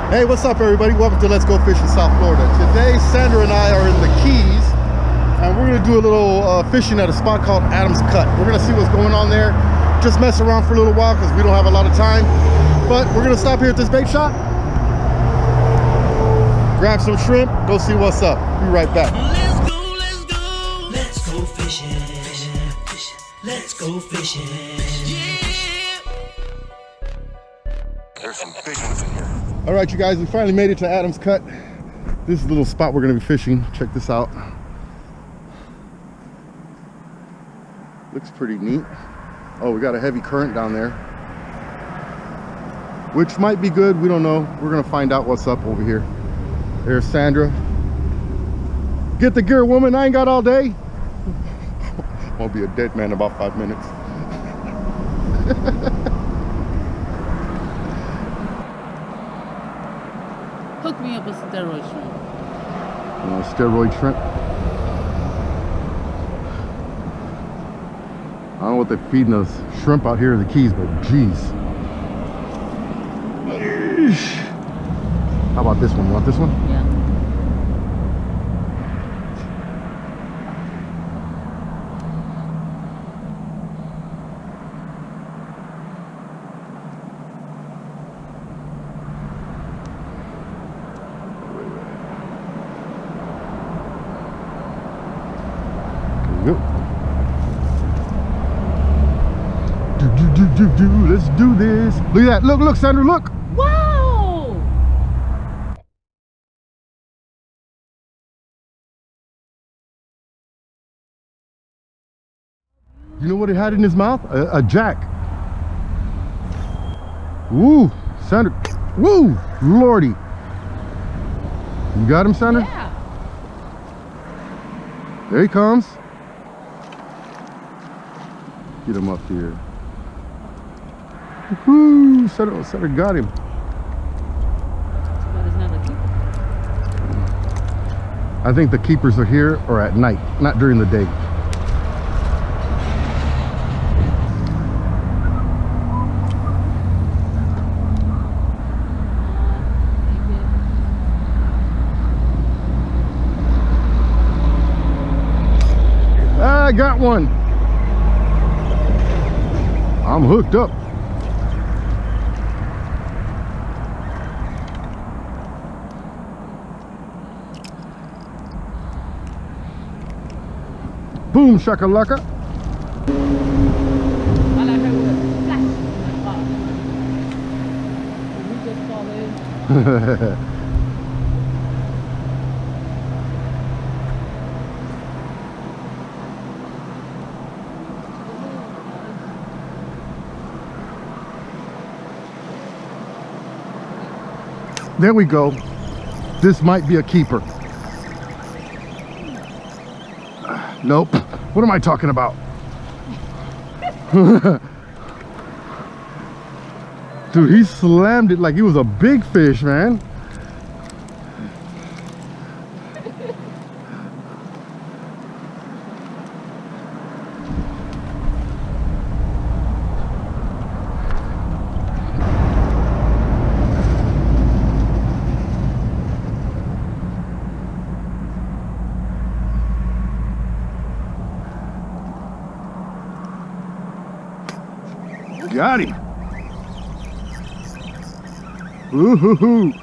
Hey, what's up everybody? Welcome to Let's Go Fish in South Florida. Today, Sandra and I are in the Keys, and we're gonna do a little fishing at a spot called Adam's Cut. We're gonna see what's going on there. Just mess around for a little while because we don't have a lot of time. But we're gonna stop here at this bait shop, grab some shrimp, go see what's up. Be right back. Let's go fishing. Let's go fishing. Yeah. There's some big ones in here. All right, you guys, we finally made it to Adam's Cut. This is the little spot we're gonna be fishing. Check this out. Looks pretty neat. Oh, we got a heavy current down there, which might be good. We don't know. We're gonna find out what's up over here. There's Sandra. Get the gear, woman. I ain't got all day. I'll be a dead man in about 5 minutes. Hook me up with steroid shrimp. Steroid shrimp. I don't know what they're feeding us shrimp out here in the Keys, but geez. How about this one? You want this one? Yeah. Let's do this. Look at that. Look, Sandra, look. Wow! You know what he had in his mouth? A jack. Woo, Sandra. Woo, Lordy. You got him, Sandra? Yeah. There he comes. Get him up here. Woo, Sandra got him. But it's not a keeper. I think the keepers are here or at night, not during the day. I got one. I'm hooked up. Boom shakalaka. All I heard was a splash. We just fall in. There we go. This might be a keeper. Nope. What am I talking about? Dude, he slammed it like he was a big fish, man. Got him. Ooh-hoo-hoo.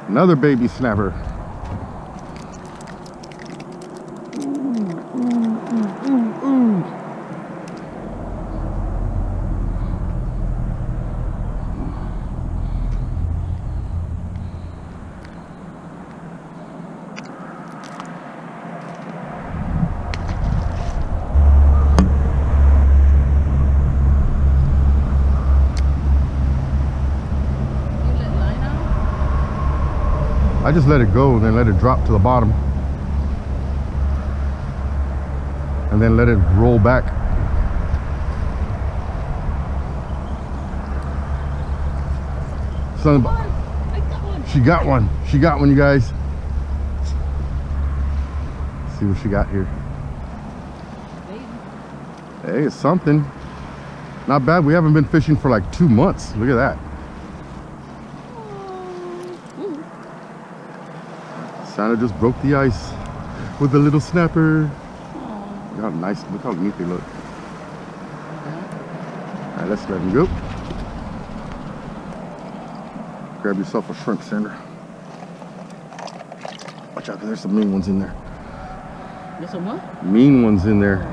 Another baby snapper. Ooh. I just let it go and then let it drop to the bottom and then let it roll back. Son, she got one. She got one, you guys. Let's see what she got here. Hey, it's something. Not bad. We haven't been fishing for like 2 months. Look at that. Ooh. Sandra just broke the ice with a little snapper. Look how nice, look how neat they look. All right, let's let them go. Grab yourself a shrimp, Sandra. Watch out, 'cause there's some mean ones in there. There's some what? Mean ones in there.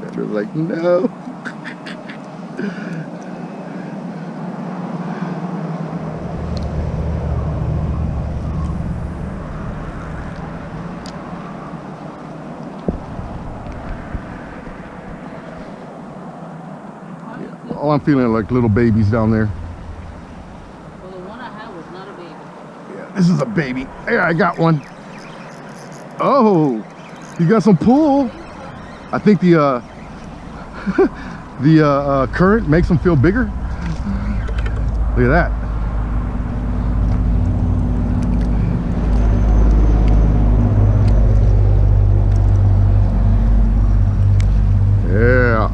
Sandra's like, no. All I'm feeling are like little babies down there. Well, the one I had was not a baby. Yeah, this is a baby. There, I got one. Oh, you got some pull. I think the current makes them feel bigger. Look at that. Yeah.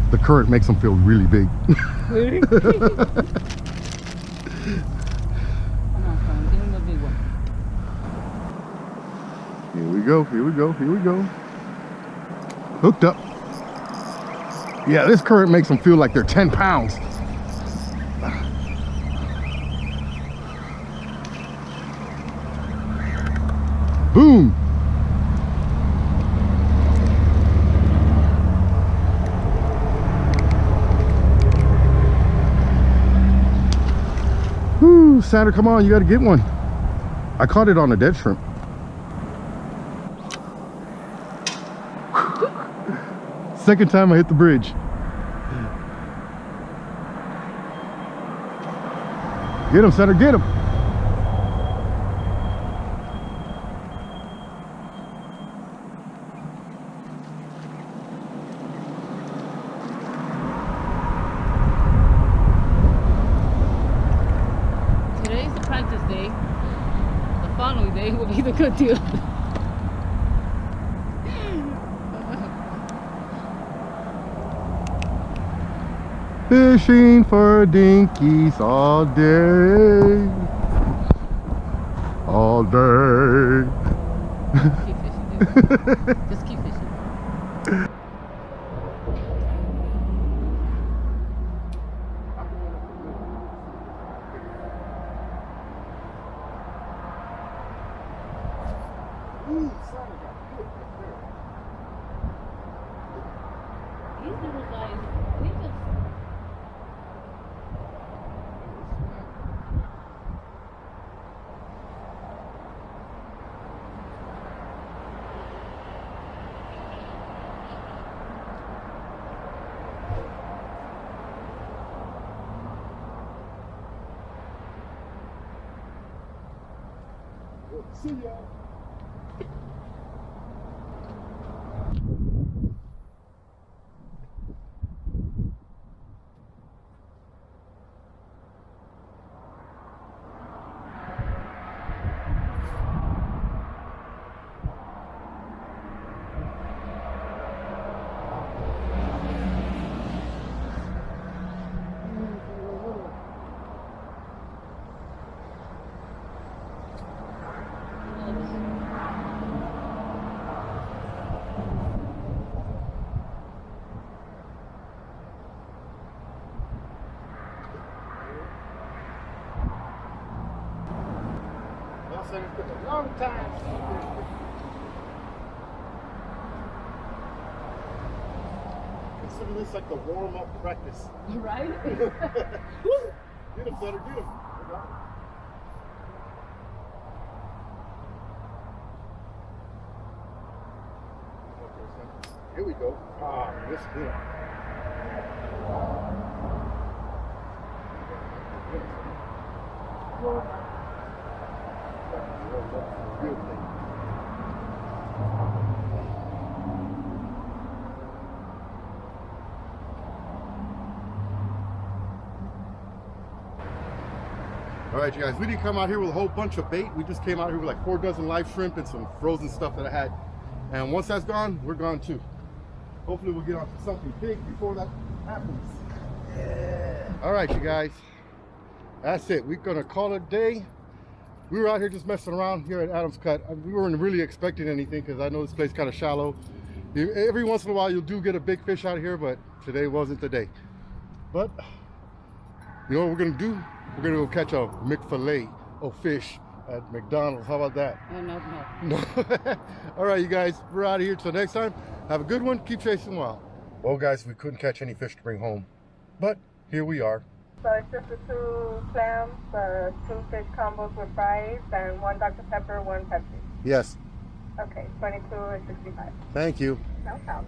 The current makes them feel really big. Really? Come on, son. Give him a big one. Here we go, here we go, here we go. Hooked up. Yeah, this current makes them feel like they're 10 pounds. Boom. Woo, Sandra, come on, you gotta get one. I caught it on a dead shrimp. Second time I hit the bridge. Get him, Sandra, get him. Today's the practice day. The following day will be the good deal. Fishing for dinkies all day. All day. Keep fishing, dude. Just keep fishing. These little guys, they just... See ya. It's been a long time. Consider this like the warm-up practice. Right? Get him, Sandra, get him. Here we go. Ah, this good. All right, you guys, we didn't come out here with a whole bunch of bait. We just came out here with like 4 dozen live shrimp and some frozen stuff that I had. And once that's gone, we're gone too. Hopefully we'll get onto something big before that happens. Yeah. All right, you guys. That's it. We're gonna call it a day. We were out here just messing around here at Adam's Cut. We weren't really expecting anything because I know this place kind of shallow. Every once in a while you do get a big fish out here, but today wasn't the day. But you know what we're gonna do? We're gonna go catch a McFillet of fish at McDonald's. How about that? No. All right, you guys, we're out of here till next time. Have a good one. Keep chasing wild. Well, guys, we couldn't catch any fish to bring home, but here we are. So it's just the 2 clams, 2 fish combos with fries, and 1 Dr. Pepper, 1 Pepsi. Yes. Okay, 22 and 65. Thank you. No problem.